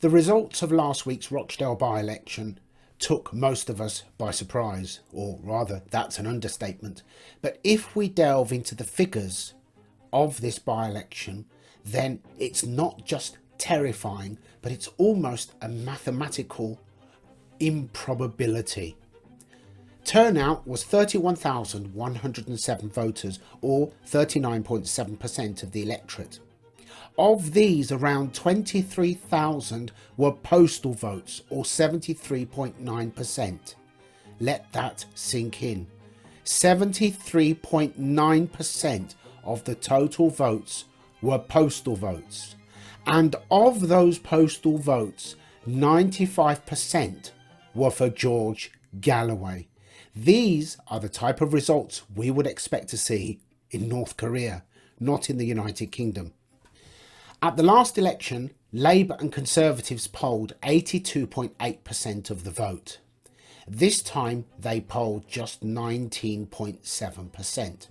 The results of last week's Rochdale by-election took most of us by surprise, or rather, that's an understatement. But if we delve into the figures of this by-election, then it's not just terrifying, but it's almost a mathematical improbability. Turnout was 31,107 voters, or 39.7% of the electorate. Of these, around 23,000 were postal votes, or 73.9%. Let that sink in. 73.9% of the total votes were postal votes. And of those postal votes, 95% were for George Galloway. These are the type of results we would expect to see in North Korea, not in the United Kingdom. At the last election, Labour and Conservatives polled 82.8% of the vote. This time they polled just 19.7%.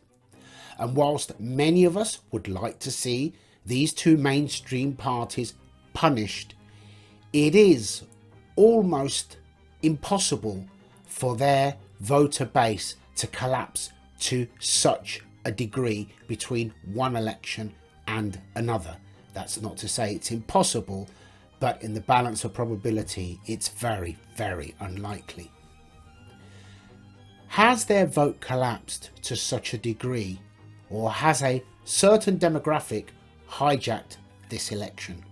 And whilst many of us would like to see these two mainstream parties punished, it is almost impossible for their voter base to collapse to such a degree between one election and another. That's not to say it's impossible, but in the balance of probability, it's very, very unlikely. Has their vote collapsed to such a degree, or has a certain demographic hijacked this election?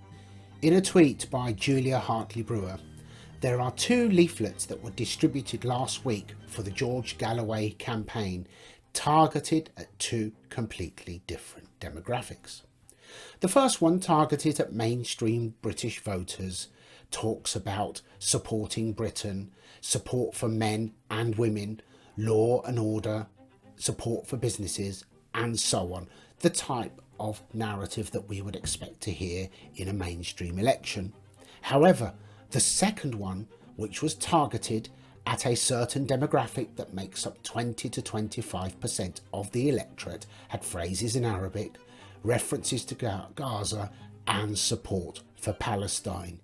In a tweet by Julia Hartley-Brewer, there are two leaflets that were distributed last week for the George Galloway campaign, targeted at two completely different demographics. The first one, targeted at mainstream British voters, talks about supporting Britain, support for men and women, law and order, support for businesses, and so on. The type of narrative that we would expect to hear in a mainstream election. However, the second one, which was targeted at a certain demographic that makes up 20 to 25% of the electorate, had phrases in Arabic, references to Gaza, and support for Palestine.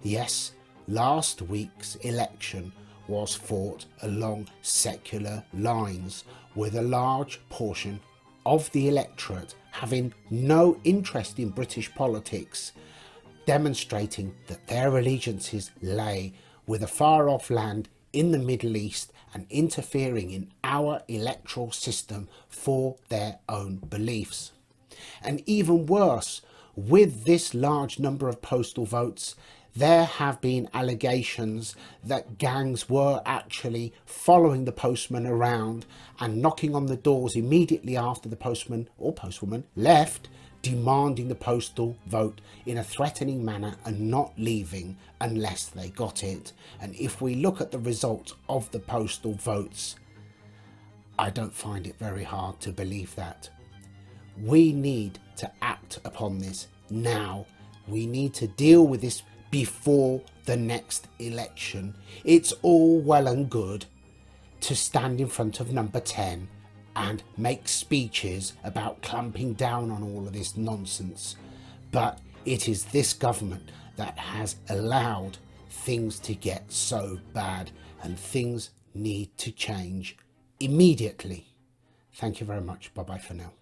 Yes, last week's election was fought along secular lines, with a large portion of the electorate having no interest in British politics, demonstrating that their allegiances lay with a far-off land in the Middle East and interfering in our electoral system for their own beliefs. And even worse, with this large number of postal votes, there have been allegations that gangs were actually following the postman around and knocking on the doors immediately after the postman or postwoman left, demanding the postal vote in a threatening manner and not leaving unless they got it. And if we look at the results of the postal votes, I don't find it very hard to believe that. We need to act upon this now. We need to deal with this before the next election. It's all well and good to stand in front of number 10 and make speeches about clamping down on all of this nonsense. But it is this government that has allowed things to get so bad, and things need to change immediately. Thank you very much. Bye-bye for now.